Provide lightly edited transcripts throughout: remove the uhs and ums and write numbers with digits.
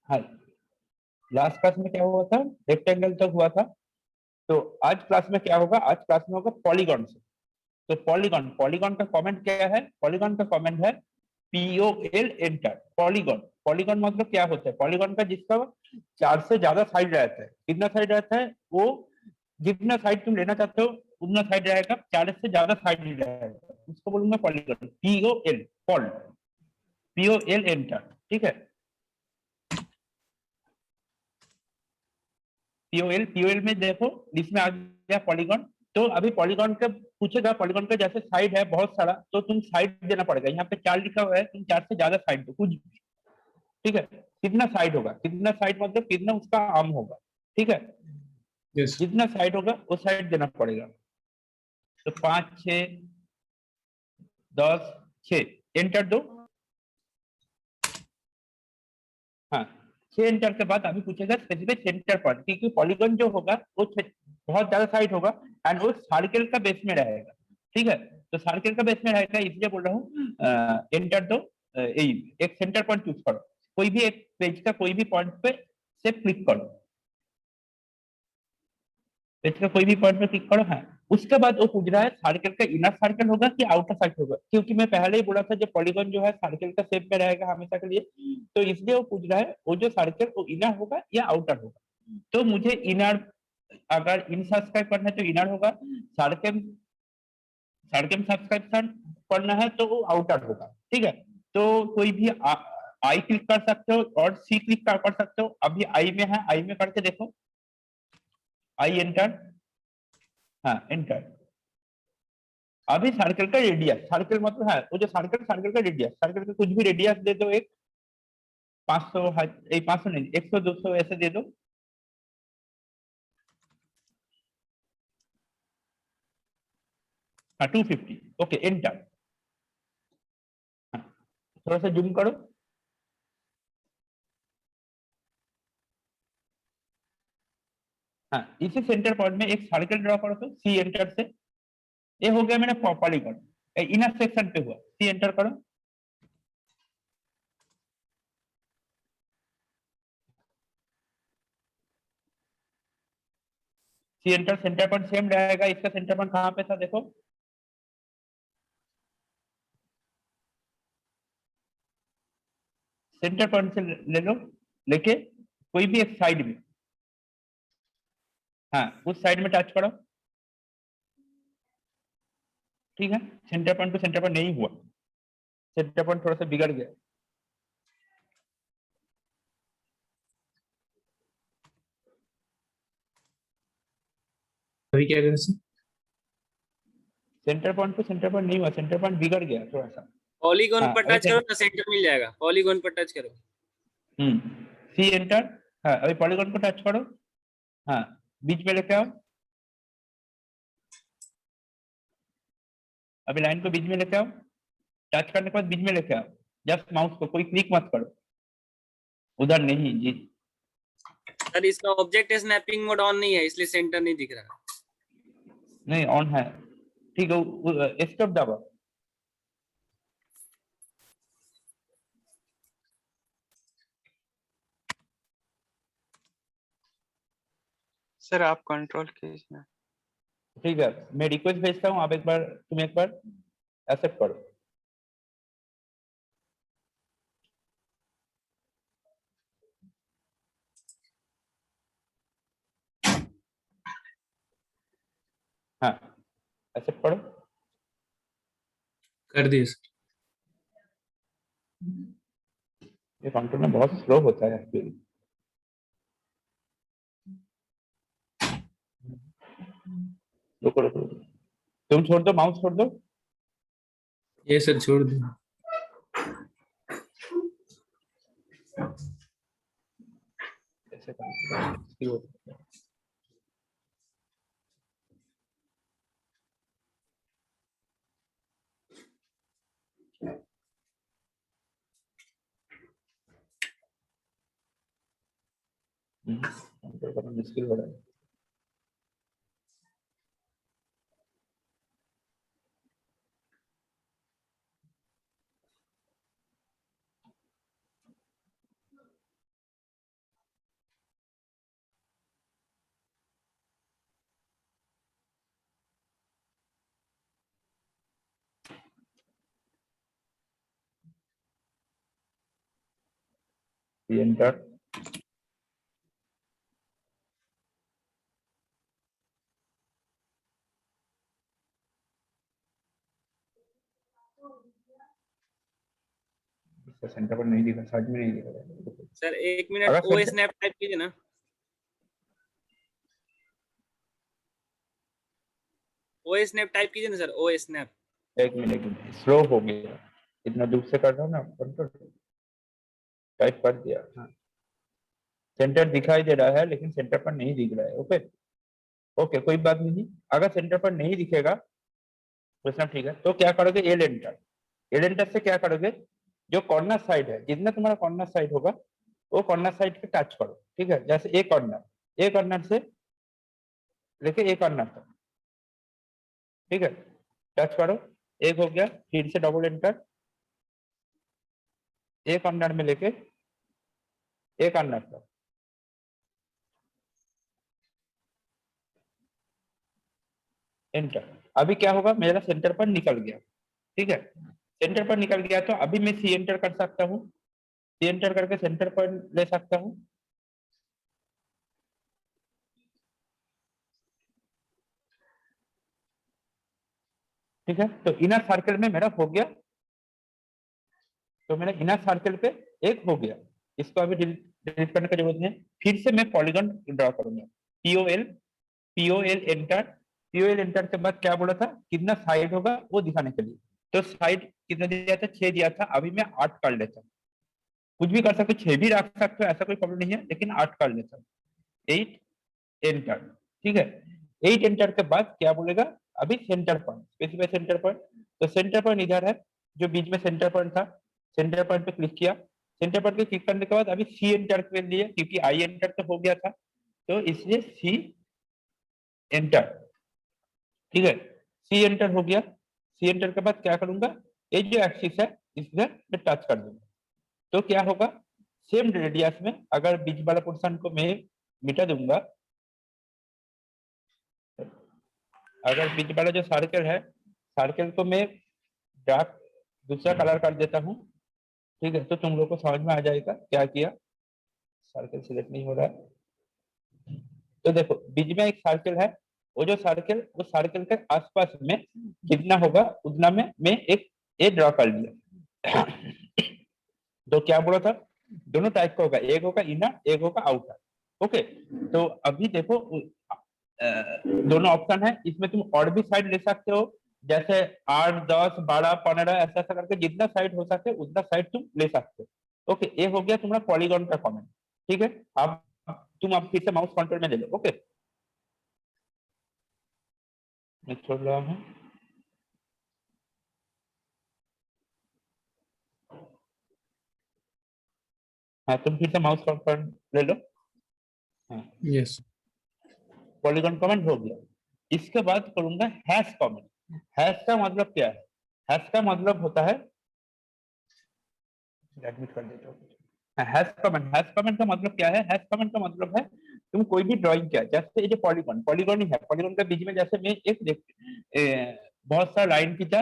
हाँ, last class में क्या हुआ था, रेक्टेंगल तक हुआ था। तो आज क्लास में क्या होगा, आज क्लास में होगा पॉलीगॉन से। तो पॉलीगॉन, पॉलीगॉन का कमेंट क्या है, पॉलीगॉन का कमेंट है POL एंटर। पॉलीगॉन, पॉलीगॉन मतलब क्या होता है, पॉलीगॉन का जिसका 4 से ज्यादा साइड रहता है। कितना साइड रहता है वो, जितना साइड तुम लेना चाहते हो उतना साइड रहेगा, 4 से ज्यादा साइड रहेगा, उसको बोलूंगा polygon. POL, Paul, POL enter. ठीक है, पीओएल में देखो, इसमें आ गया पॉलीगॉन। तो अभी पॉलीगॉन का पूछेगा, पॉलीगॉन का जैसे साइड है बहुत सारा, तो तुम साइड देना पड़ेगा। यहाँ पे 4 लिखा हुआ है, तुम 4 से ज्यादा साइड दो कुछ भी। ठीक है, कितना साइड होगा, कितना साइड मतलब कितना उसका आर्म होगा। ठीक है, यस। जितना साइड होगा वो साइड देना पड़ेगा। तो 5, 6, 10, 6 एंटर दो। हाँ, 6 एंटर के बाद अभी पूछेगा स्पेसिफिक सेंटर पॉइंट, क्योंकि पॉलीगॉन जो होगा वो बहुत ज्यादा साइड होगा एंड वो सर्कल का बेस में रहेगा। ठीक है, तो सर्कल का बेस में रहेगा, इसलिए बोल रहा हूँ एंटर दो। एक सेंटर पॉइंट चूज करो, कोई भी एक पेज का कोई भी पॉइंट पे से क्लिक करो, पेज का कोई भी पॉइंट पे क्लिक करो। हाँ, उसके बाद वो पूछ रहा है सर्कल का इनर सर्कल होगा कि आउटर सर्कल होगा, क्योंकि मैं पहले ही बोला था जो पॉलीगॉन जो है सर्कल का शेप में रहेगा हमेशा के लिए। तो इसलिए वो पूछ रहा है वो जो सर्कल वो इनर होगा या आउटर होगा। तो मुझे इनर, अगर इन सब्सक्राइब करना है तो इनर होगा, सर्कल सर्कल सब्सक्राइब करना है तो वो आउटर होगा। ठीक है, तो कोई भी आई क्लिक कर सकते हो और सी क्लिक कर सकते हो। अभी आई में है, आई में करके देखो, आई एंटर। हाँ एंटर। अभी सर्कल का रेडियस, सर्कल मतलब है वो जो सर्कल, सर्कल का रेडियस, सर्कल का कुछ भी रेडियस दे दो, एक 500, 500 नहीं, 100, 200 ऐसे दे दो। हाँ 250, ओके एंटर। हाँ, थोड़ा सा जूम करो। हाँ, इसी सेंटर पॉइंट में एक सर्कल ड्रॉ करो तो सी एंटर से। ये हो गया मैंने पॉलीगॉन, इनर सेक्शन पे हुआ, सी एंटर करो। C enter, center point same रहेगा, इसका सेंटर पॉइंट कहाँ पे था देखो, सेंटर पॉइंट से ले लो, लेके कोई भी एक साइड में, हाँ उस साइड में टच करो। ठीक है, centre point two centre point नहीं हुआ, सेंटर पॉइंट थोड़ा सा बिगड़ गया। अभी क्या करें sir? Centre point two centre point नहीं हुआ, सेंटर पॉइंट बिगड़ गया थोड़ा सा। पॉलीगॉन हाँ पर अभी टच करो ना, सेंटर मिल जाएगा। पॉलीगॉन पर टच करो। C enter. हाँ अभी पॉलीगॉन को टच करो। हाँ, बीच में लेके आओ, अभी लाइन को बीच में लेके आओ, टच करने के बाद बीच में लेके आओ, जस्ट माउस को, कोई क्लिक मत करो, उधर नहीं जी। सर इसका ऑब्जेक्ट स्नैपिंग मोड ऑन नहीं है, इसलिए सेंटर नहीं दिख रहा। नहीं ऑन है, ठीक है, एस्केप दबाओ। सर आप कंट्रोल कीजिए। ठीक है, मैं रिक्वेस्ट भेजता हूँ, आप एक बार, तुम एक बार एक्सेप्ट करो। हाँ एक्सेप्ट करो। कर दिए सर। ये कंट्रोल में बहुत स्लो होता है एक्चुअली। रुको रुको रुको, तुम छोड़ दो, माउस छोड़ दो। ये सर छोड़ दिए। ऐसे करना। कंट्रोल करना मुश्किल हो रहा है। एंटर, इसका सेंटर पर नहीं दिखा, साइड में नहीं दिखा। सर 1 मिनट अगर ओ center- स्नैप टाइप कीजिए ना, ओ स्नैप टाइप कीजिए ना सर, ओ स्नैप। एक मिनट, स्लो हो गया, इतना दूर से कर रहा हूँ ना, कंट्रोल टाइप कर दिया। हाँ, सेंटर दिखाई दे रहा है लेकिन सेंटर पर नहीं दिख रहा है। ओके ओके, कोई बात नहीं। अगर सेंटर पर नहीं दिखेगा तो सब ठीक है। तो क्या करोगे, एल एंटर, एल एंटर से क्या करोगे, जो कॉर्नर साइड है, जितना तुम्हारा कॉर्नर साइड होगा वो कॉर्नर साइड पे टच करो। ठीक है, जैसे ए कॉर्नर से लेके ए कॉर्नर तक, ठीक है, टच करो। एक हो गया, फिर से डबल एंटर, ए कॉर्नर में लेके ए कॉर्नर तक, एंटर। अभी क्या होगा, मेरा सेंटर पर निकल गया। ठीक है, सेंटर पर निकल गया तो अभी मैं सी एंटर कर सकता हूँ, सी एंटर करके सेंटर पर ले सकता हूँ। ठीक है, तो इनर सर्कल में मेरा हो गया, तो मेरा इनर सर्कल पे एक हो गया, इसको अभी डिलीट करने की जरूरत नहीं है। फिर से मैं पॉलीगन ड्रॉ करूंगा, POL, POL enter, POL enter के बाद क्या बोला था, कितना साइड होगा वो दिखाने के लिए। तो साइड कितना दिया था, 6 दिया था, अभी मैं 8 कर लेता हूँ। कुछ भी कर सकते हो, 6 भी रख सकते हो, ऐसा कोई प्रॉब्लम नहीं है, लेकिन 8 कर लेता हूँ। 8 एंटर, ठीक है। 8 एंटर के बाद क्या बोलेगा, अभी centre point, specify centre point. तो सेंटर पॉइंट इधर है, जो बीच में सेंटर पॉइंट था, सेंटर पॉइंट पे क्लिक किया। सेंटर पॉइंट पे क्लिक करने के बाद अभी सी एंटर कर लिए, क्योंकि आई एंटर तो हो गया था, तो इसलिए सी एंटर। ठीक है, सी एंटर हो गया। सी एंटर के बाद क्या करूंगा, ये जो एक्सिस है इधर मैं टच कर दूंगा। तो क्या होगा, सेम रेडियस में अगर बीच वाला पोर्शन को मैं मिटा दूंगा, अगर बीच वाला जो सर्कल है, सर्कल को मैं डार्क दूसरा कलर कर देता हूँ। ठीक है, तो तुम लोग को समझ में आ जाएगा क्या किया। सर्कल सिलेक्ट नहीं हो रहा है, तो देखो बीच में एक सर्कल है, वो जो सर्कल, उस सर्कल के आसपास में जितना होगा उतना में मैं एक ए ड्रॉ कर लिया। तो क्या बोला था, दोनों टाइप का होगा, एक होगा इनर, एक होगा आउटर। ओके, तो अभी देखो दोनों ऑप्शन है, इसमें तुम और भी साइड ले सकते हो, जैसे 8, 10, 12, 15, ऐसा ऐसा करके जितना साइड हो सके उतना साइड तुम ले सकते हो। ओके, ये हो गया तुम्हारा पॉलीगॉन का कमेंट। ठीक है, अब तुम अब फिर से माउस कंट्रोल में ले लो। ओके, मैं छोड़ रहा हूँ। हाँ, तुम फिर से माउस कंट्रोल ले लो। हाँ, Yes. पॉलीगॉन कमेंट हो गया। इसके बाद करूंगा हैश कमेंट। हैश का मतलब क्या है, हैश का मतलब होता है, एडमिट कर देता हूँ। हैश कमेंट, हैश कमेंट का मतलब क्या है, हैश कमेंट का मतलब है तुम कोई भी ड्राइंग किया, जैसे ये जो पॉलीगॉन, पॉलीगॉन ही है, पॉलीगॉन के बीच में जैसे मैं बहुत सारा लाइन खींचा,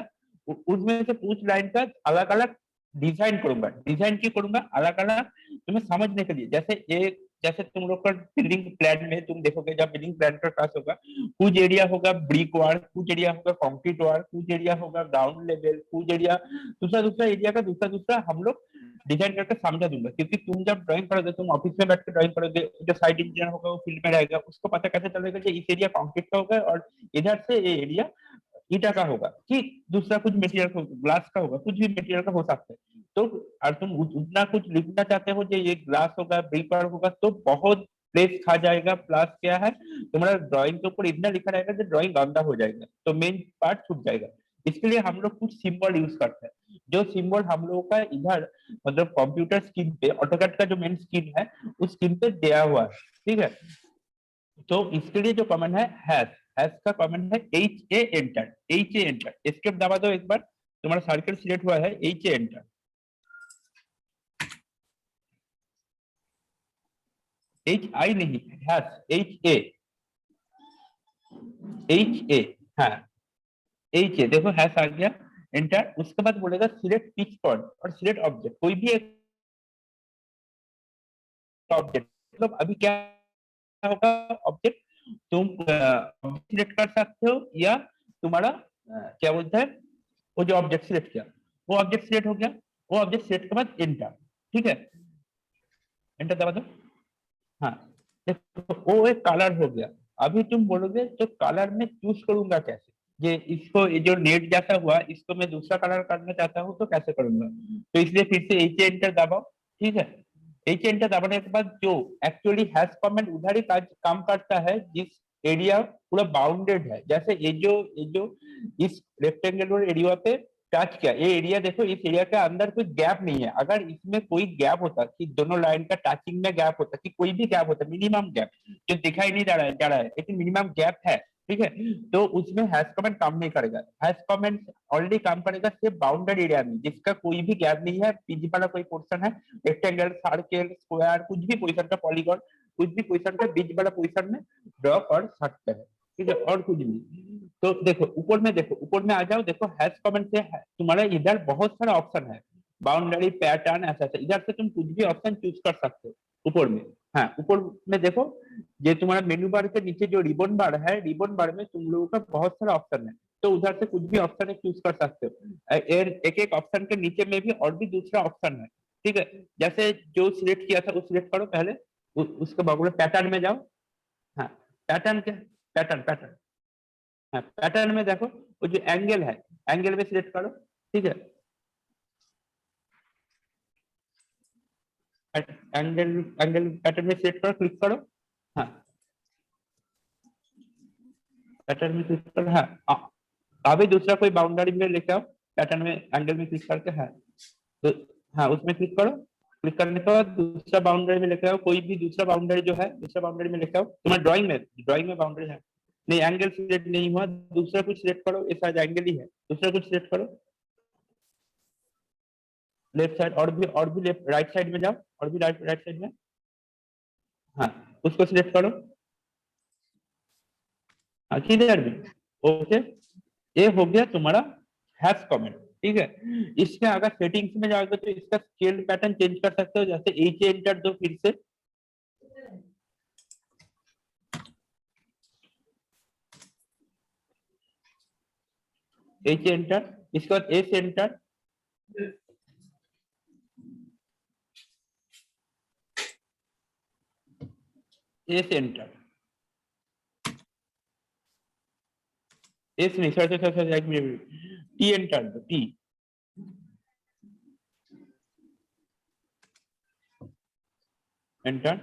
उसमें से कुछ लाइन का अलग अलग डिजाइन करूंगा। डिजाइन क्यों करूंगा, अलग अलग तुम्हें समझने के लिए। जैसे एक, जैसे तुम लोग का बिल्डिंग प्लान में तुम देखोगे, जब बिल्डिंग प्लान का क्लास होगा, कुछ एरिया होगा ब्रिक वार, कुछ एरिया होगा कंक्रीट वार, कुछ एरिया होगा ग्राउंड लेवल, कुछ एरिया दूसरा दूसरा एरिया का दूसरा दूसरा हम लोग डिजाइन करके समझा दूंगा। क्योंकि तुम जब ड्राइंग करोगे, तुम ऑफिस में बैठ के ड्राइंग करोगे, जो साइट इंजीनियर होगा वो फील्ड में रहेगा, उसको पता कैसे चलेगा कि इस एरिया कंक्रीट का होगा और इधर से ये एरिया ईटा का होगा, ठीक, दूसरा कुछ मटेरियल का, ग्लास का होगा, कुछ भी मटेरियल का हो सकता है। तो और तुम उतना कुछ लिखना चाहते हो जो ये ग्लास होगा, ब्रिक होगा, तो बहुत प्लेस खा जाएगा। प्लस क्या है, तुम्हारा ड्राइंग के ऊपर इतना लिखा रहेगा कि ड्राइंग गंदा हो जाएगा, तो मेन पार्ट छूट जाएगा। इसके लिए हम लोग कुछ सिंबल यूज करते हैं, जो सिंबल हम लोगों का इधर मतलब कंप्यूटर स्क्रीन पे, ऑटोकैड का जो मेन स्क्रीन है उस स्क्रीन पे दिया हुआ है। ठीक है, तो इसके लिए जो कमेंट है हैश, हैश का कमेंट है H A enter, H A enter. Escape दबा दो एक बार, तुम्हारा सर्कल सिलेक्ट हुआ है, H A enter, H I नहीं, hash, H A, H A, हाँ एच ए, देखो हैश आ गया, एंटर। उसके बाद बोलेगा सिलेक्ट पिच पॉइंट और सिलेक्ट ऑब्जेक्ट, कोई भी एक ऑब्जेक्ट, मतलब अभी क्या होगा ऑब्जेक्ट, तुम ऑब्जेक्ट सिलेक्ट कर सकते हो या तुम्हारा क्या बोलते हैं वो जो ऑब्जेक्ट सिलेक्ट किया वो ऑब्जेक्ट सिलेक्ट हो गया, वो ऑब्जेक्ट सिलेक्ट के बाद एंटर, ठीक है एंटर दबा दो। हाँ देखो वो एक कलर हो गया। अभी तुम बोलोगे तो कलर में चूज करूंगा कैसे, ये इसको ये जो नेट जैसा हुआ इसको मैं दूसरा कलर करना चाहता हूँ तो कैसे करूंगा, तो इसलिए फिर से एच एंटर दबाओ, ठीक है एच एंटर दबाने के बाद जो एक्चुअली हैश कमेंट उधर ही काम करता है जिस एरिया पूरा बाउंडेड है, जैसे ये जो इस रेक्टेंगुलर एरिया पे टच किया, ये एरिया देखो इस एरिया के अंदर कोई गैप नहीं है, अगर इसमें कोई गैप होता कि दोनों लाइन का टचिंग में गैप होता कि कोई भी गैप होता मिनिमम गैप जो दिखाई नहीं जा रहा है लेकिन मिनिमम गैप है, ठीक है तो उसमें हैश कमेंट काम नहीं करेगा, हैश कमेंट ऑलरेडी काम करेगा सिर्फ बाउंडेड एरिया में जिसका कोई भी गैप नहीं है, पीजी वाला कोई पोर्शन है रेक्टेंगल सर्कल स्क्वायर कुछ भी पोजिशन का पॉलीगॉन कुछ भी पोजिशन का बीच वाला पोजिशन में ड्रॉ कर सकते हैं, ठीक है और कुछ नहीं। तो देखो ऊपर में आ जाओ, देखो हैश कमेंट से है तुम्हारा इधर बहुत सारा ऑप्शन है, बाउंड्री पैटर्न ऐसा इधर से तुम कुछ भी ऑप्शन चूज कर सकते हो ऊपर में। हाँ ऊपर में देखो ये तुम्हारा मेन्यू बार के नीचे जो रिबन बार है, रिबन बार में तुम लोगों का बहुत सारा ऑप्शन है, तो उधर से कुछ भी ऑप्शन चूज कर सकते हो, एक एक ऑप्शन के नीचे में भी और भी दूसरा ऑप्शन है, ठीक है जैसे जो सिलेक्ट किया था वो सिलेक्ट करो पहले, उसके बाद पैटर्न में जाओ। हाँ पैटर्न क्या पैटर्न पैटर्न हाँ पैटर्न में देखो वो जो एंगल है एंगल में सिलेक्ट करो, ठीक है एंगल एंगल पैटर्न में सिलेक्ट करो क्लिक करो। हाँ पैटर्न में क्लिक करो। हाँ अभी दूसरा कोई बाउंड्री में लेके आओ, पैटर्न में एंगल में क्लिक करके है तो हाँ उसमें क्लिक करो, क्लिक करने के बाद दूसरा बाउंड्री में लेके आओ, कोई भी दूसरा बाउंड्री जो है दूसरा बाउंड्री में लेके आओ, तुम्हारे ड्राइंग में बाउंड्री है नहीं एंगल सिलेक्ट नहीं हुआ, दूसरा कुछ सिलेक्ट करो, ये शायद एंगल ही है, दूसरा कुछ सिलेक्ट करो लेफ्ट साइड और भी लेफ्ट राइट साइड में जाओ और भी राइट साइड में। हाँ उसको सिलेक्ट करो। हाँ किधर भी ओके, ये हो गया तुम्हारा हैश कमेंट, ठीक है इसमें अगर सेटिंग्स में जाओगे तो इसका स्केल पैटर्न चेंज कर सकते हो, जैसे एच एंटर दो फिर से, एच एंटर इसके बाद S enter, S enter S नहीं सर एक मिनट टी एंटर दो टी एंटर।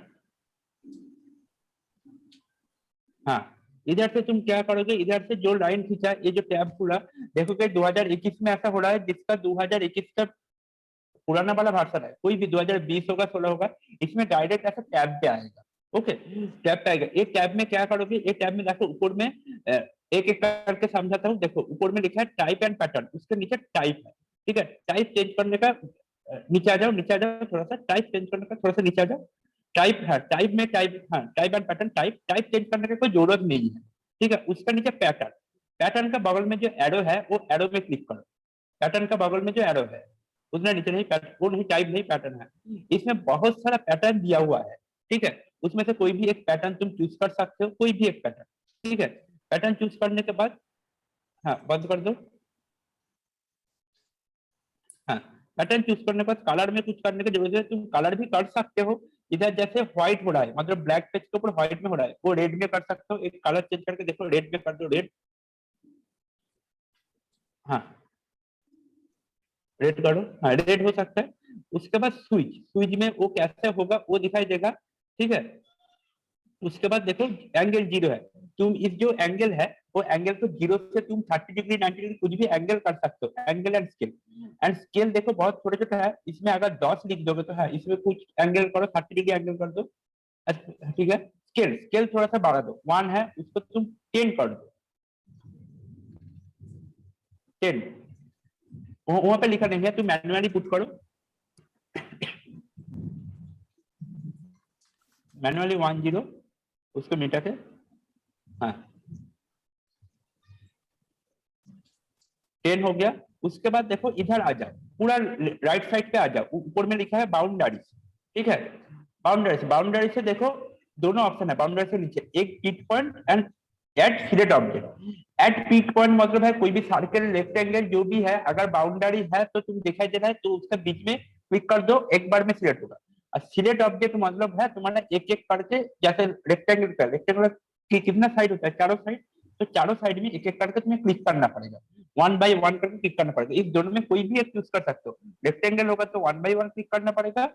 हाँ इधर से तुम क्या करोगे, इधर से जो लाइन खींचा ये जो टैब खुला देखोगे 2021 में ऐसा हो रहा है जिसका 2021 का पुराना वाला वर्जन है, कोई भी 2020 होगा 16 होगा इसमें डायरेक्ट ऐसा टैब पे आएगा, ओके टैब पे आएगा। एक टैब में क्या करोगे, एक टैब में देखो ऊपर में एक एक करके समझाता हूँ, देखो ऊपर में लिखा है टाइप एंड पैटर्न, उसके नीचे टाइप है, ठीक है टाइप चेंज करने का नीचे आ जाओ थोड़ा सा, टाइप चेंज करने का थोड़ा सा नीचे आ जाओ, टाइप है टाइप में टाइप हाँ type and pattern type change करने की कोई जरूरत नहीं है, ठीक है उसका नीचे पैटर्न, पैटर्न का बगल में जो एरो है वो एरो में क्लिक करो, पैटर्न का बगल में जो एरो है उतना नीचे नहीं वो नहीं टाइप नहीं पैटर्न है, इसमें बहुत सारा पैटर्न दिया हुआ है, ठीक है उसमें से कोई भी एक पैटर्न तुम चूज कर सकते हो, कोई भी एक पैटर्न, ठीक है पैटर्न चूज करने के बाद हाँ बंद कर दो। हाँ पैटर्न चूज करने के बाद कलर में कुछ करने की जरूरत है, तुम कलर भी कर सकते हो, इधर जैसे व्हाइट हो रहा है मतलब ब्लैक पेज के ऊपर व्हाइट में हो रहा है वो रेड में कर सकते हो, एक कलर चेंज करके देखो रेड में कर दो रेड, हाँ रेड करो हाँ रेड हो सकता है। उसके बाद स्विच में वो कैसे होगा वो दिखाई देगा, ठीक है उसके बाद देखो एंगल 0 है, तुम इस जो एंगल है वो एंगल को 0 से तुम 30 डिग्री 90 डिग्री कुछ भी एंगल कर सकते हो, एंगल एंड स्केल देखो बहुत छोटे छोटे है, इसमें अगर 10 लिख दोगे तो है इसमें कुछ एंगल करो 30 डिग्री एंगल कर दो, ठीक है स्केल थोड़ा सा बढ़ा दो, 1 है उसको तुम 10 कर दो, 10 वहां पे लिखा नहीं है तुम मैन्युअली पुट करो, मैन्युअली 10 उसको मिटा के हाँ 10 हो गया। उसके बाद देखो इधर आ जाओ पूरा राइट साइड पे आ जाओ, ऊपर में लिखा है बाउंड्रीज, ठीक है बाउंड्री से देखो दोनों ऑप्शन है, बाउंड्री से नीचे एक peak point and at fillet object. At peak point मतलब है कोई भी सर्कल रेक्टेंगल जो भी है, अगर बाउंड्री है तो तुम दिखाई दे रहा है तो उसके बीच में क्लिक कर दो, एक बार में सिलेक्ट होगा। और सिलेक्ट ऑब्जेक्ट मतलब है तुम्हारा एक एक करके, जैसे रेक्टेंगल की कितना साइड होता है, चारों साइड, तो चारों साइड में एक एक करके तुम्हें क्लिक करना पड़ेगा, 1 बाय 1 करके क्लिक करना पड़ेगा। इस दोनों में कोई भी एक चूज कर सकते हो। रेक्टेंगल होगा तो 1 बाय 1 क्लिक करना पड़ेगा,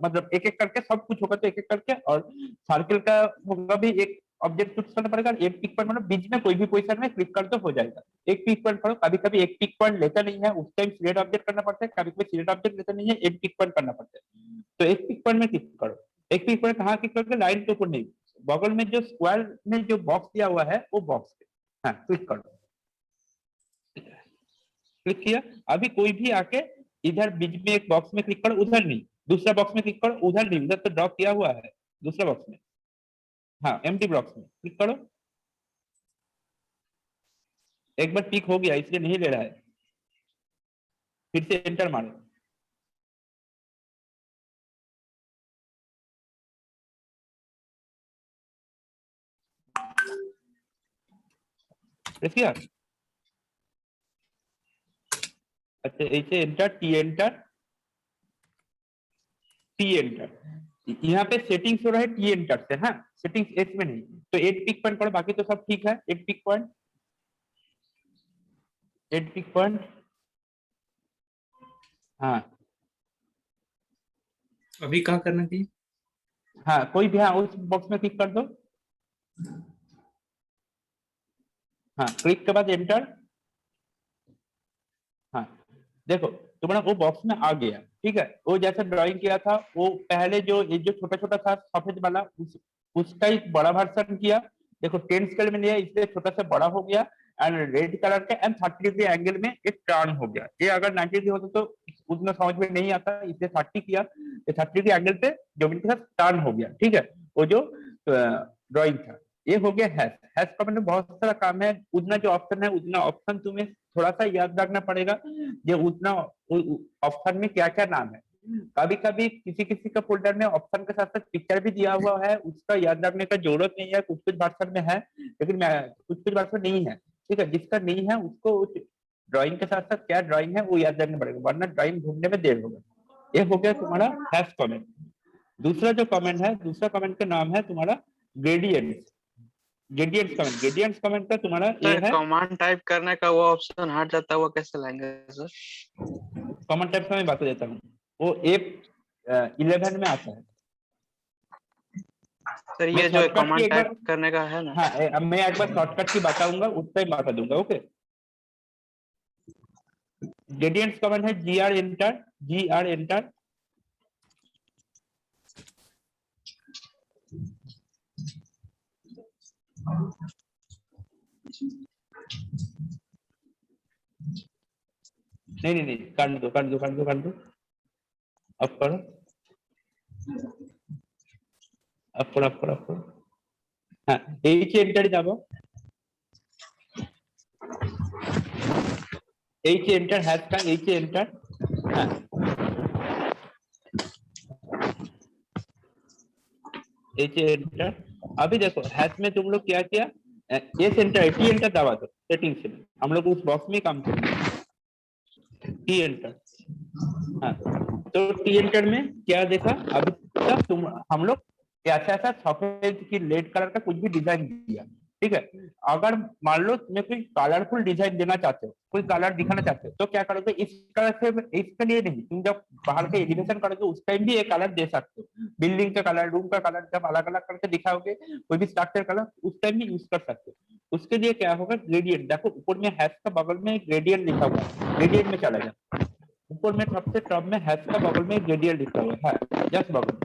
मतलब एक एक करके, सब कुछ होगा तो एक एक करके, और सर्किल का होगा भी एक ऑब्जेक्ट चूज करना पड़ेगा। एक पिक पॉइंट मतलब बीच में कोई भी पोजीशन में क्लिक कर तो हो जाएगा। एक पिक पॉइंट करो, कभी कभी एक पिक पॉइंट लेता नहीं है, उस टाइम सिलेक्ट ऑब्जेक्ट करना पड़ता है, कभी कभी सिलेक्ट ऑब्जेक्ट लेता नहीं है, एक पिक पॉइंट करना पड़ता है। तो एक पिक पॉइंट में क्लिक करो। एक पिक पॉइंट कहाँ क्लिक करोगे, लाइन के ऊपर नहीं, बगल में जो स्क्वायर में जो बॉक्स दिया हुआ है वो बॉक्स पे, हाँ क्लिक करो। क्लिक किया, अभी कोई भी आके इधर बीच में एक बॉक्स में क्लिक करो, उधर नहीं, दूसरा बॉक्स में क्लिक करो, उधर नहीं, उधर तो ड्रॉ किया हुआ है, दूसरा बॉक्स में, हाँ एम्प्टी बॉक्स में क्लिक करो। एक बार पिक हो गया इसलिए नहीं ले रहा है, फिर से एंटर मारो। देखिए अच्छा, ऐसे enter T enter T enter, यहाँ पे सेटिंग्स हो रहा है टी एंटर से, हाँ सेटिंग्स एस में नहीं। तो 8 पिक पॉइंट करो, बाकी तो सब ठीक है। 8 पिक पॉइंट, 8 पिक पॉइंट, हाँ अभी कहाँ करना चाहिए? हाँ कोई भी, हाँ उस बॉक्स में क्लिक कर दो, हाँ क्लिक के बाद एंटर, हाँ देखो तुम्हारा वो बॉक्स में आ गया, ठीक है। वो जैसा ड्राइंग किया था, वो पहले जो ये जो छोटा छोटा था सफेद वाला, उसका एक बड़ा वर्जन किया, देखो 10 स्केल में लिया इसलिए छोटा सा बड़ा हो गया, एंड रेड कलर का एंड 30 डिग्री एंगल में एक टर्न हो गया। ये अगर 90 डिग्री होता तो उतना समझ में नहीं आता, इसलिए 30 किया, 30 डिग्री एंगल पे जमीन के साथ टर्न हो गया, ठीक है। वो जो ड्राइंग था ये हो गया हैश। हैश का मतलब बहुत सारा काम है, उतना जो ऑप्शन है उतना ऑप्शन तुम्हें थोड़ा सा याद रखना पड़ेगा, ये उतना ऑप्शन में क्या क्या नाम है। कभी कभी किसी किसी का फोल्डर में ऑप्शन के साथ साथ पिक्चर भी दिया हुआ है, उसका याद रखने का जरूरत नहीं है, कुछ कुछ वर्जन में है लेकिन कुछ कुछ वर्जन नहीं है, ठीक है। जिसका नहीं है उसको ड्राइंग के साथ साथ क्या ड्राइंग है वो याद रखना पड़ेगा, वरना ड्राइंग ढूंढने में देर होगा। ये हो गया तुम्हारा हैश कमेंट। दूसरा जो कमेंट है, दूसरा कमेंट का नाम है तुम्हारा gradient. Gradient comment, gradient comment का तुम्हारा ये सर है, कमांड टाइप करने का वो ऑप्शन हट जाता है, वो कैसे लाएंगे सर? कमेंट टाइप का मैं बता देता हूँ, वो F11 में आता है। सर मैं ये जो शॉर्टकट की कमांड एक बार, टाइप करने का है ना, हाँ अब मैं एक बार शॉर्टकट की बताऊंगा, उस पर बता दूंगा, ओके। ग्रेडियंट कमेंट है GR एंटर, GR एंटर, नहीं नहीं नहीं, कर दो कर दो कर दो कर दो, अब करो, अब करो अब करो अब करो, हाँ H एंटर दबाओ, H एंटर, हैश का H एंटर, हाँ H एंटर। अभी देखो हैश में तुम लोग क्या किया, S एंटर, T एंटर दबा दो सेटिंग से, हम लोग उस बॉक्स में काम करेंगे। T एंटर, हाँ तो टी एंटर में क्या देखा, अभी तक तुम हम लोग ऐसा ऐसा सफेद की रेड कलर का कुछ भी डिजाइन दिया, ठीक है। अगर मान लो तुम्हें कोई कलरफुल डिजाइन देना चाहते हो, कोई कलर दिखाना चाहते हो, तो क्या करोगे, इस कलर से, इसके लिए नहीं, तुम जब बाहर के एलिवेशन करोगे उस टाइम भी एक कलर दे सकते हो, बिल्डिंग का कलर, रूम का कलर, जब अलग अलग करके दिखाओगे कोई भी स्ट्रक्चर कलर उस टाइम भी यूज कर सकते हो। उसके लिए क्या होगा, ग्रेडियंट, देखो ऊपर में हैश का बगल में ग्रेडियंट लिखा हुआ है, ग्रेडियंट में चला जाए, ऊपर में सबसे टॉप में हैश का बगल में ग्रेडियंट लिखा हुआ है, जस्ट बगल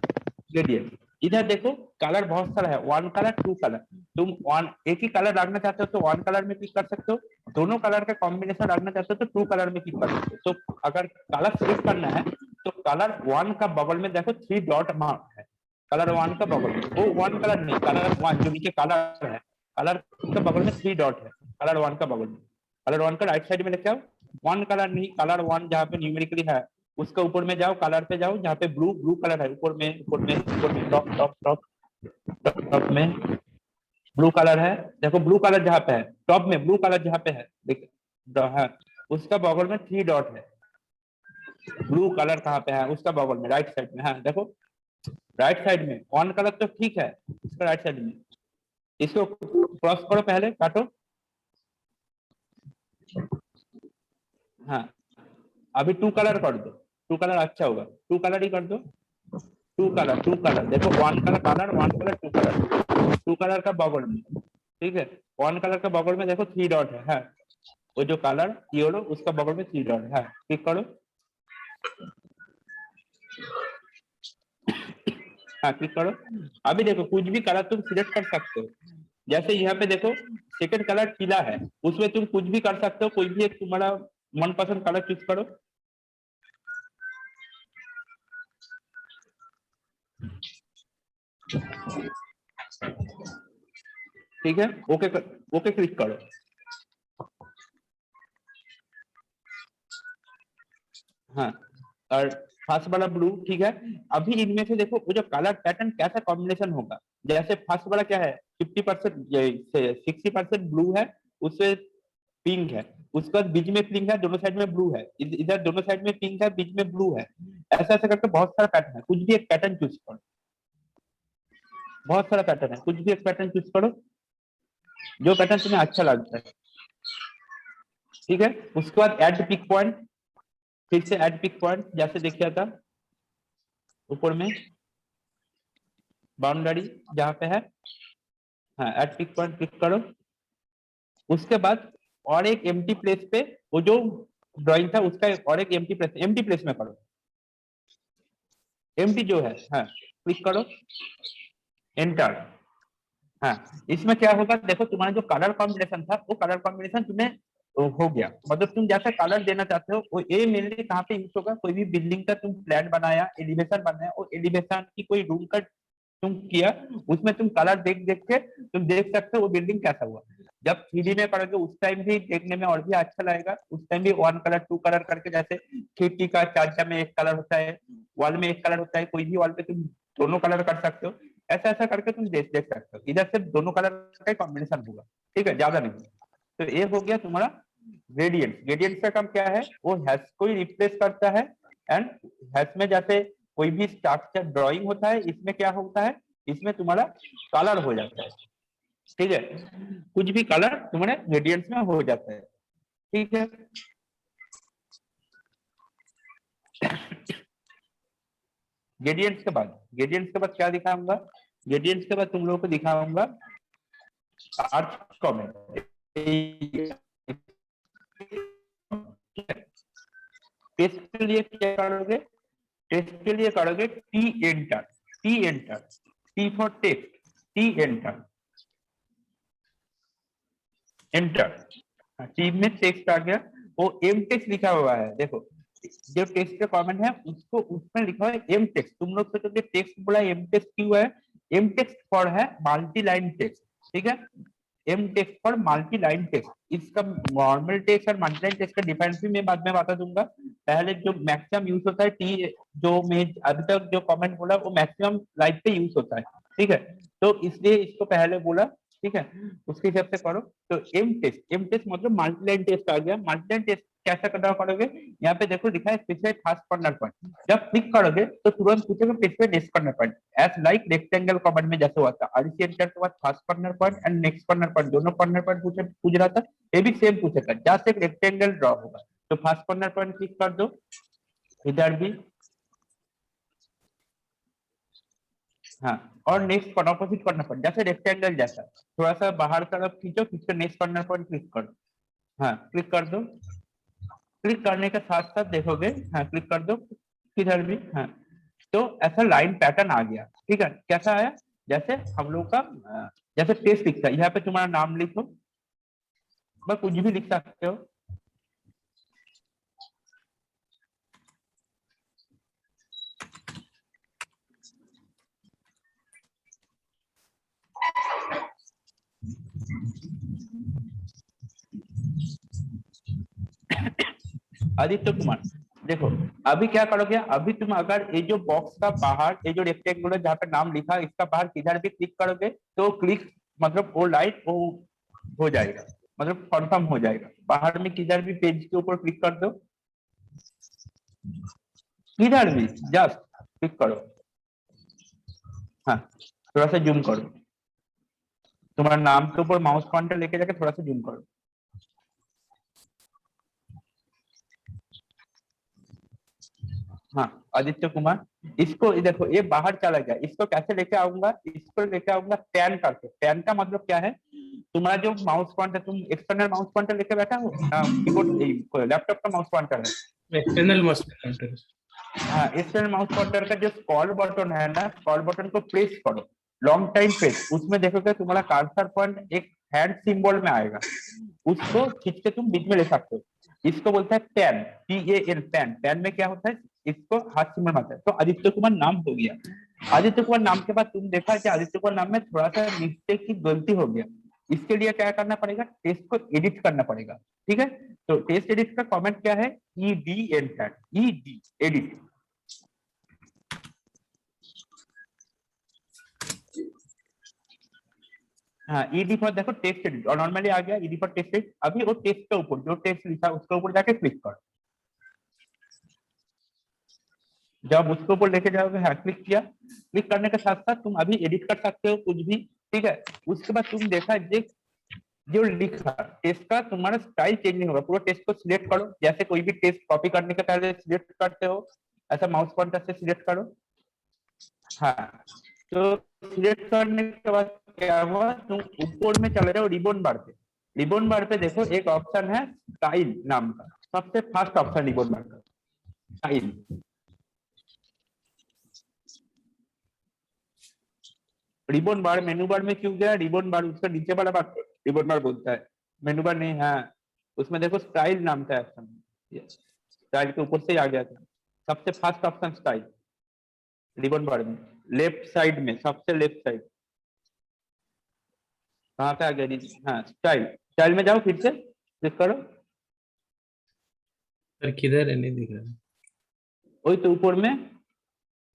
ग्रेडियंट। इधर देखो कलर बहुत सारा है, 1 कलर 2 कलर, तुम एक ही कलर रखना चाहते हो तो 1 कलर में क्लिक कर सकते हो, दोनों कलर का कॉम्बिनेशन रखना चाहते हो तो 2 कलर में क्लिक कर सकते हो। तो अगर कलर सिलेक्ट करना है तो कलर 1 का बगल में देखो 3 डॉट मार्क है, कलर 1 का बगल में, वो 1 कलर नहीं, कलर 1 जो नीचे कलर है, कलर का बगल में 3 डॉट है, कलर 1 का बगल में, कलर 1 का राइट साइड में लिखा है 1 कलर नहीं, कलर 1 जहाँ पे न्यूमेरिकली है उसका ऊपर में जाओ, कलर पे जाओ, जहाँ पे ब्लू ब्लू कलर है, ऊपर में ऊपर में ऊपर में टॉप टॉप टॉप टॉप में ब्लू कलर है, देखो ब्लू कलर जहाँ पे है, टॉप में ब्लू कलर जहाँ पे है, देख हाँ, उसका बगल में 3 डॉट है। ब्लू कलर कहाँ पे है, उसका बगल में राइट साइड में, हाँ देखो राइट साइड में ऑन कलर तो ठीक है, उसका राइट साइड में, इसको क्रॉस करो, पहले काटो। हाँ अभी 2 कलर कर दो, 2 कलर अच्छा होगा, 2 कलर ही कर दो, 2 कलर देखो, 1 colour colour 1 colour 2 colour, 2 colour का बगल में, ठीक है 1 कलर का बगल में देखो 3 डॉट है, हाँ वो जो कलर येलो उसका बगल में 3 डॉट है, क्लिक करो। हाँ क्लिक करो। अभी देखो कुछ भी कलर तुम सिलेक्ट कर सकते हो, जैसे यहाँ पे देखो सेकंड कलर पीला है, उसमें तुम कुछ भी कर सकते हो, कोई भी एक तुम्हारा मनपसंद कलर चूज करो। ठीक है, ओके ओके क्लिक करो। हाँ और फर्स्ट वाला ब्लू, ठीक है। अभी इनमें से देखो वो जो कलर पैटर्न कैसा कॉम्बिनेशन होगा, जैसे फर्स्ट वाला क्या है 50% 60% ब्लू है, उससे पिंक है, उसके बाद बीच में पिंक है, दोनों साइड में ब्लू है, इधर दोनों साइड में पिंक है, बीच में ब्लू है, ऐसा ऐसा करके बहुत सारा पैटर्न है, कुछ भी एक पैटर्न चूज करो, बहुत सारा पैटर्न है, कुछ भी एक पैटर्न चूज करो जो पैटर्न तुम्हें अच्छा लगता है। ठीक है, उसके बाद ऐड पिक पॉइंट, फिर से ऐड पिक पॉइंट जैसे देखा था ऊपर में बाउंड्री जहाँ पे है, हाँ ऐड पिक पॉइंट क्लिक करो। उसके बाद और एक एम्प्टी प्लेस पे वो जो ड्राइंग था उसका और एक एम्प्टी प्लेस में करो, एम्प्टी जो है, हाँ क्लिक करो, एंटर। हाँ इसमें क्या होगा देखो, तुम्हारा जो कलर कॉम्बिनेशन था वो कलर कॉम्बिनेशन तुम्हें हो गया, मतलब तुम जैसा कलर देना चाहते हो वो ये मेनली कहाँ पे यूज होगा, कोई भी बिल्डिंग का तुम प्लान बनाया, एलिवेशन बनाया, और एलिवेशन की कोई रूम का तुम किया, उसमें तुम कलर देख देख के तुम देख सकते हो वो बिल्डिंग कैसा हुआ। जब 3D में करोगे उस टाइम भी देखने में और भी अच्छा लगेगा, उस टाइम भी 1 कलर 2 कलर करके, जैसे खिड़की का चाचा में एक कलर होता है, वॉल में एक कलर होता है, कोई भी वॉल पे तुम दोनों कलर कर सकते हो, ऐसा ऐसा करके तुम देख देख सकते हो, इधर सिर्फ दोनों कलर का कॉम्बिनेशन होगा, ठीक है ज्यादा नहीं। तो ये हो गया तुम्हारा ग्रेडियंट। ग्रेडियंट का काम क्या है, वो हैश को ही रिप्लेस करता है, एंड हैश में जैसे कोई भी स्ट्रक्चर ड्राइंग होता है, इसमें क्या होता है, इसमें तुम्हारा कलर हो जाता है, ठीक है कुछ भी कलर तुम्हारे ग्रेडियंट्स में हो जाता है, ठीक है। ग्रेडियंट्स के बाद क्या दिखाऊंगा, ग्रेडियंट्स के बाद तुम लोगों को दिखाऊंगा आर्च कमेंट। टेस्ट के लिए क्या करोगे, टेस्ट के लिए करोगे T enter, T enter, T for text, T enter, enter. T में टेक्स्ट आ गया, वो एम टेक्स्ट लिखा हुआ है, देखो जो टेक्स्ट का कमेंट है उसको उसमें लिखा है एम टेक्स्ट। तुम लोग सोचोगे टेक्स्ट बोला एम टेक्स्ट क्यों है, एम टेक्स्ट फॉर है मल्टी लाइन टेक्स्ट, ठीक है M text for multi line text. इसका नॉर्मल टेक्स्ट और मल्टी लाइन टेक्स्ट का डिफरेंस भी मैं बाद में बता दूंगा। पहले जो मैक्सिमम यूज होता है टी, जो मैं अभी तक जो कमेंट बोला वो मैक्सिमम लाइफ पे यूज होता है, ठीक है तो इसलिए इसको पहले बोला, ठीक है उसके हिसाब से करो। तो एम टेस्ट मतलब मल्टीलाइन टेस्ट आ गया। मल्टीलाइन टेस्ट कैसे करना करोगे, यहाँ पे देखो लिखा है स्पेसिफाई फास्ट कॉर्नर पॉइंट, जब क्लिक करोगे तो तुरंत पूछेगा specify next corner point, as like rectangle command में जैसे हुआ था, आरसी एंटर के बाद fast corner point and next corner point, दोनों कॉर्नर पॉइंट पूछ रहा था, ये भी सेम पूछेगा, जहाँ से एक रेक्टेंगल ड्रॉ होगा। तो फास्ट कॉर्नर पॉइंट क्लिक कर दो, इधर भी, हाँ और नेक्स्ट पर ऑपोजिट कॉर्नर पॉइंट जैसे रेक्टेंगल जैसा थोड़ा सा बाहर तरफ खींचो, खींच कर नेक्स्ट कॉर्नर पॉइंट क्लिक करो, हाँ क्लिक कर दो। क्लिक करने के साथ साथ देखोगे, हाँ क्लिक कर दो किधर भी, हाँ तो ऐसा लाइन पैटर्न आ गया, ठीक है कैसा आया, जैसे हम लोग का जैसे टेस्ट लिखता है, यहाँ पे तुम्हारा नाम लिखो, बस कुछ भी लिख सकते हो, आदित्य कुमार, देखो अभी क्या करोगे, अभी तुम अगर ये जो बॉक्स का बाहर ये जो रेक्टेंगुलर जहाँ पे नाम लिखा है इसका बाहर किधर भी क्लिक करोगे तो क्लिक मतलब वो लाइट वो हो जाएगा, मतलब कंफर्म हो जाएगा। बाहर में किधर भी पेज के ऊपर क्लिक कर दो, किधर भी जस्ट क्लिक करो। हाँ थोड़ा सा जूम करो, तुम्हारा नाम के ऊपर माउस पॉइंटर लेके जाके थोड़ा सा जूम करो। हाँ आदित्य कुमार, इसको देखो ये बाहर चला गया, इसको कैसे लेके आऊंगा, इसको लेके आऊंगा टैन करके। टैन का मतलब क्या है, तुम्हारा जो माउस पॉइंटर, तुम एक्सटर्नल माउस पॉइंटर लेके बैठा हो कीबोर्ड लैपटॉप का माउस पॉइंटर है। External mouse pointer. हाँ एक्सटर्नल माउस पॉइंटर का जो स्क्रॉल बटन है ना, स्क्रॉल बटन को प्रेस करो लॉन्ग टाइम प्रेस, उसमें देखोगे तुम्हारा कर्सर पॉइंट एक हैंड सिंबल में आएगा, उसको खींच के तुम बीच में ले सकते हो। इसको बोलते हैं पैन, PAN पैन। पैन में क्या होता है, इसको हाथ सिंबल मारता है। तो आदित्य कुमार नाम हो गया। आदित्य कुमार नाम के बाद तुम देखा कि आदित्य कुमार नाम में थोड़ा सा मिस्टेक की गलती हो गया, इसके लिए क्या करना पड़ेगा, टेक्स्ट को एडिट करना पड़ेगा। ठीक है, तो टेक्स्ट एडिट का कमेंट क्या है, ED एडिट। हाँ ED पर देखो टेक्स्ट एडिट, और नॉर्मली आ गया ED पर टेक्स्ट एडिट। अभी वो टेक्स्ट के ऊपर जो टेक्स्ट लिखा उसके ऊपर जाके क्लिक कर, जब उसके ऊपर लेके जाओगे, हाँ क्लिक किया, क्लिक करने के साथ साथ तुम अभी एडिट कर सकते हो कुछ भी। ठीक है, उसके बाद तुम देखा जो लिखा टेक्स्ट का तुम्हारा स्टाइल चेंज नहीं होगा, पूरा टेक्स्ट को सिलेक्ट करो, जैसे कोई भी टेक्स्ट कॉपी करने के पहले सिलेक्ट करते हो, ऐसा माउस पॉइंटर से सिलेक्ट करो। हाँ तो सिलेक्ट करने के बाद क्या हुआ, तुम ऊपर में चले जाओ रिबन बार पे। रिबन बार पे देखो एक ऑप्शन है स्टाइल नाम का, सबसे फर्स्ट ऑप्शन रिबन बार का स्टाइल। रिबन बार मेनू बार में क्यों गया, रिबन बार उसका नीचे वाला बार रिबन बार बोलता है, मेनू बार नहीं। हाँ उसमें देखो स्टाइल नाम का ऑप्शन, स्टाइल के ऊपर से ही आ गया था, सबसे फर्स्ट ऑप्शन स्टाइल रिबन बार में, लेफ्ट साइड में, सबसे लेफ्ट साइड। कहाँ पे आ गया, हाँ स्टाइल। स्टाइल में जाओ फिर से क्लिक करो, सर किधर है, नहीं दिख रहा। वही तो ऊपर में,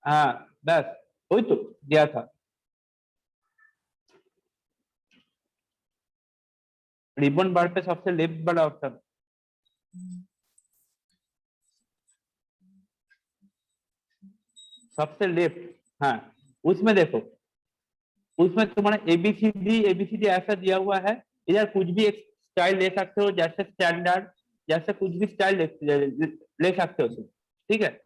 हाँ बस वही तो दिया था, रिबन बार पे सबसे लेफ्ट वाला ऑप्शन। सबसे लेफ्ट, हाँ उसमें देखो, उसमें तुम्हारा एबीसीडी ऐसा दिया हुआ है, इधर कुछ भी एक स्टाइल ले सकते हो, जैसे स्टैंडर्ड, जैसे कुछ भी स्टाइल ले सकते हो तुम। ठीक है,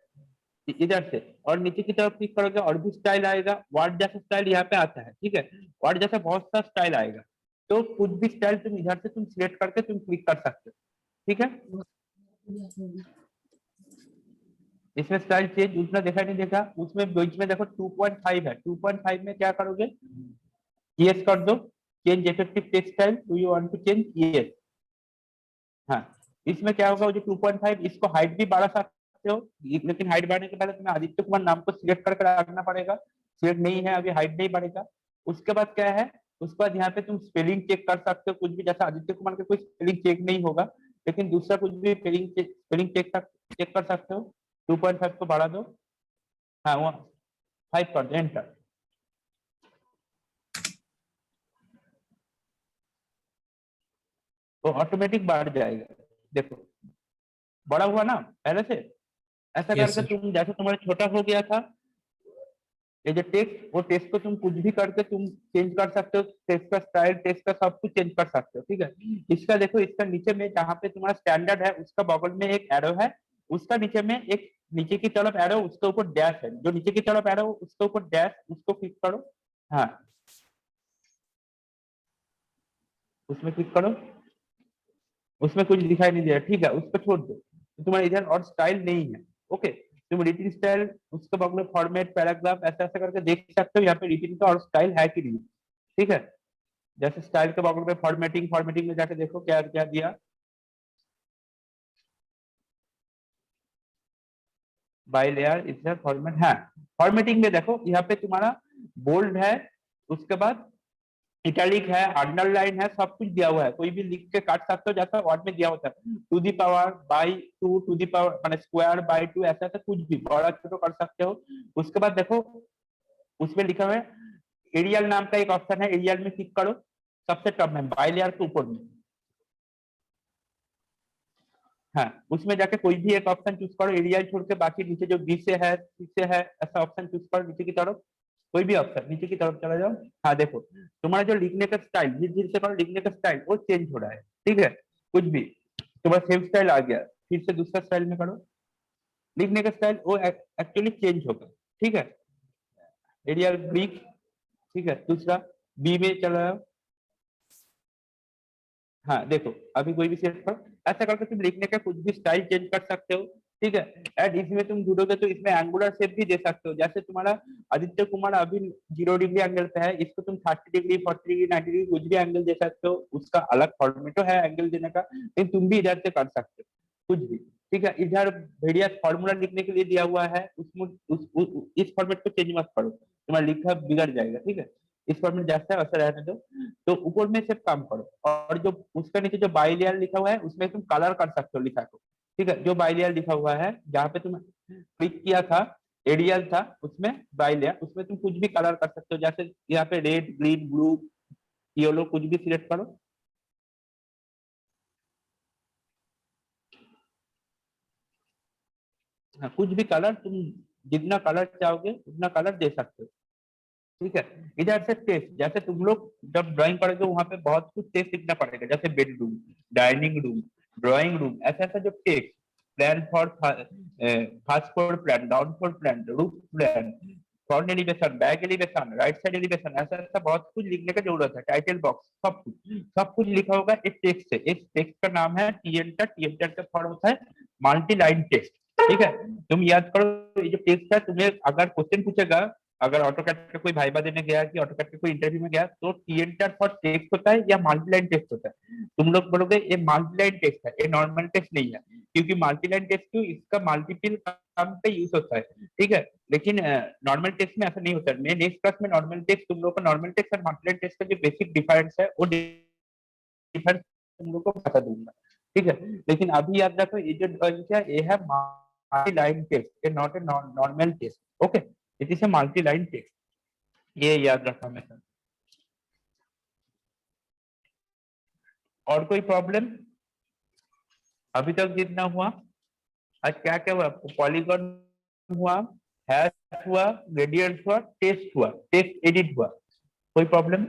इधर से और नीचे की तरफ क्लिक करोगे और भी स्टाइल आएगा, वर्ड जैसा स्टाइल यहाँ पे आता है। ठीक है, वर्ड जैसा बहुत सा स्टाइल आएगा, तो कुछ भी स्टाइल तुम इधर से तुम सिलेक्ट करके तुम क्लिक कर सकते हो। ठीक है, इसमें स्टाइल चेंज उतना देखा नहीं देखा, उसमें बीच में देखो 2.5 है, 2.5 में क्या करोगे, यस कर दो, change effective text style, do you want to change, yes. हाँ इसमें क्या होगा, वो जो 2.5 इसको हाइट भी बढ़ा सकते हो, लेकिन हाइट बढ़ाने के पहले तुम्हें आदित्य कुमार नाम को सिलेक्ट करके रखना पड़ेगा, सिलेक्ट नहीं है अभी, हाइट नहीं बढ़ेगा। उसके बाद क्या है, उसके बाद यहाँ पे तुम स्पेलिंग चेक कर सकते हो, कुछ भी, जैसा आदित्य कुमार का कोई स्पेलिंग चेक नहीं होगा, लेकिन दूसरा कुछ भी स्पेलिंग चेक कर सकते हो। 2.5 को बढ़ा दो, हाँ वो 5 कर दो, एंटर। तो ऑटोमेटिक बढ़ जाएगा, देखो बड़ा हुआ ना पहले से। ऐसा यस करके सर। तुम, जैसे तुम्हारा छोटा हो गया था ये जो टेक्स्ट, वो टेक्स्ट को तुम कुछ भी करके तुम चेंज कर सकते हो, टेक्स्ट का स्टाइल, टेक्स्ट का सब कुछ चेंज कर सकते हो। ठीक है, इसका देखो, इसका नीचे में जहाँ पे तुम्हारा स्टैंडर्ड है उसका बगल में एक एरो है, उसका नीचे में एक नीचे की तरफ एरो, उसके ऊपर डैश है, जो नीचे की तरफ एरो उसके ऊपर डैश, उसको क्लिक करो। हाँ उसमें क्लिक करो, उसमें कुछ दिखाई नहीं दे रहा, ठीक है उसको छोड़ दो, तो तुम्हारे इधर और स्टाइल नहीं है। ओके, तुम रिटिन स्टाइल, उसके बगल में फॉर्मेट, पैराग्राफ, ऐसा ऐसा करके देख सकते हो यहाँ पे रिटिन का और स्टाइल है कि नहीं। ठीक है, जैसे स्टाइल के बगल में फॉर्मेटिंग, फॉर्मेटिंग में जाके देखो क्या क्या दिया, बाय लेयर इधर फॉर्मेट है, फॉर्मेटिंग में देखो यहाँ पे तुम्हारा बोल्ड है, उसके बाद इटैलिक है, अंडरलाइन है, सब कुछ दिया हुआ है, कोई भी लिख के काट सकते हो जैसा वर्ड में दिया होता है, to the power by 2 to the power माने स्क्वायर बाई 2 ऐसा ऐसा कुछ भी बड़ा छोटा कर सकते हो। उसके बाद देखो उसमें लिखा हुआ है एरियल नाम का एक ऑप्शन है, एरियल में क्लिक करो, सबसे टॉप में बाइलेयर के ऊपर में, हाँ उसमें जाके कोई भी एक ऑप्शन चूज करो, एरियल छोड़ के बाकी नीचे जो बी से है सी से है ऐसा ऑप्शन चूज करो नीचे की तरफ, कोई भी ऑप्शन नीचे की तरफ चला जाओ। हाँ देखो तुम्हारा जो लिखने का स्टाइल धीरे धीरे से करो, लिखने का स्टाइल वो चेंज हो रहा है, ठीक है, कुछ भी तुम्हारा सेम स्टाइल आ गया, फिर से दूसरा स्टाइल में करो, लिखने का स्टाइल वो एक्चुअली चेंज होगा, ठीक है, एरियल ग्रीक, ठीक है, दूसरा बी में चला जाओ, हाँ देखो अभी कोई भी सिलेक्ट करो, ऐसा करके तुम लिखने का कुछ भी स्टाइल चेंज कर सकते हो, ठीक है। एंड इसमें तुम जुड़ोगे तो इसमें एंगुलर शेप भी दे सकते हो, जैसे तुम्हारा आदित्य कुमार अभी 0 डिग्री एंगल पे है, इसको तुम 30 डिग्री 40 डिग्री 90 डिग्री कुछ भी एंगल दे सकते हो, उसका अलग फॉर्मेटो है एंगल देने का, लेकिन तुम भी इधर से कर सकते हो कुछ भी, ठीक है। इधर भेड़िया फॉर्मूला लिखने के लिए दिया हुआ है, उसमें इस फॉर्मेट को चेंज मत करो, तुम्हारा लिखा बिगड़ जाएगा, ठीक है, इस फॉर्मेट जैसा है वैसा रहने दो। तो ऊपर में सिर्फ काम करो, और जो उसका नीचे जो बाइलेयर लिखा हुआ है उसमें तुम कलर कर सकते हो लिखा को, ठीक है, जो बाइलेयर लिखा हुआ है जहाँ पे तुम क्लिक किया था एरियल था उसमें बाइलेयर, उसमें तुम कुछ भी कलर कर सकते हो, जैसे यहाँ पे रेड ग्रीन ब्लू येलो कुछ भी सिलेक्ट करो, हाँ कुछ भी कलर तुम जितना कलर चाहोगे उतना कलर दे सकते हो, ठीक है। इधर से टेस्ट, जैसे तुम लोग जब ड्राइंग करोगे वहां पे बहुत कुछ टेस्ट लिखना पड़ेगा, जैसे bedroom, dining room, drawing room, ऐसा ऐसा जो test, plan for first floor plan, down floor plan, roof plan, front elevation, back elevation, right side elevation, ऐसा ऐसा बहुत कुछ लिखने की जरूरत है, टाइटल बॉक्स, सब कुछ लिखा होगा एक टेक्स्ट से, इस टेक्स्ट का नाम है टीएंटर, टीएंटर का फॉर्म होता है मल्टी लाइन टेक्स्ट, ठीक है। तुम याद करो ये जो टेक्स्ट है, तुम्हें अगर क्वेश्चन पूछेगा, अगर ऑटोकैड का कोई भाईबा देने गया कि ऑटोकैड के कोई इंटरव्यू में गया तो टीएंटर फॉर टेक्स्ट होता है या मल्टीलाइन टेक्स्ट होता है, तुम लोग बोलोगे ये मल्टीलाइन टेक्स्ट है, ये नॉर्मल टेक्स्ट नहीं है, क्योंकि मल्टीलाइन टेक्स्ट क्यों, इसका मल्टीपल काम पे यूज होता है, ठीक है, लेकिन नॉर्मल टेक्स्ट में ऐसा नहीं होता है। मैं नेक्स्ट क्लास में नॉर्मल टेक्स्ट तुम लोग को नॉर्मल टेक्स्ट और मल्टीलाइन टेक्स्ट का जो बेसिक डिफरेंस है वो डिफरेंस तुम लोग को बता दूंगा, ठीक है। लेकिन अभी याद रखो ये जो ड्राइंग है ये है मल्टीलाइन टेक्स्ट, ये not a normal text, okay, it is a multiline text, ये याद रखा हमेशा। और कोई प्रॉब्लम अभी तक जितना हुआ, आज क्या क्या हुआ, पॉलीगॉन हुआ, हैश हुआ, ग्रेडियंट हुआ, टेक्स्ट एडिट हुआ, कोई प्रॉब्लम?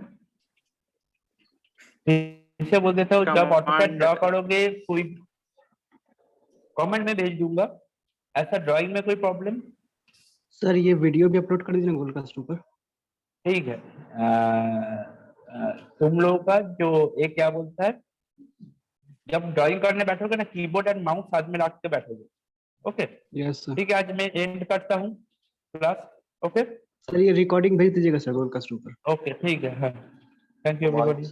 इसे बोल देता हूँ जब ऑटोकैड ड्रॉ करोगे कोई कमेंट में भेज दूंगा, ऐसा ड्राइंग में कोई प्रॉब्लम? सर ये वीडियो भी अपलोड कर दीजिए ना गूगलकास्ट पर। ठीक है, तुम लोगों का जो ये क्या बोलता है, जब ड्राइंग करने बैठोगे ना कीबोर्ड एंड माउस साथ में रख के बैठोगे, ओके यस सर। ठीक है। आज मैं एंड करता हूँ क्लास, ओके सर ये रिकॉर्डिंग भेज दीजिएगा सर गूगलकास्ट पर। ओके ठीक है, हाँ थैंक यू एवरीबॉडी।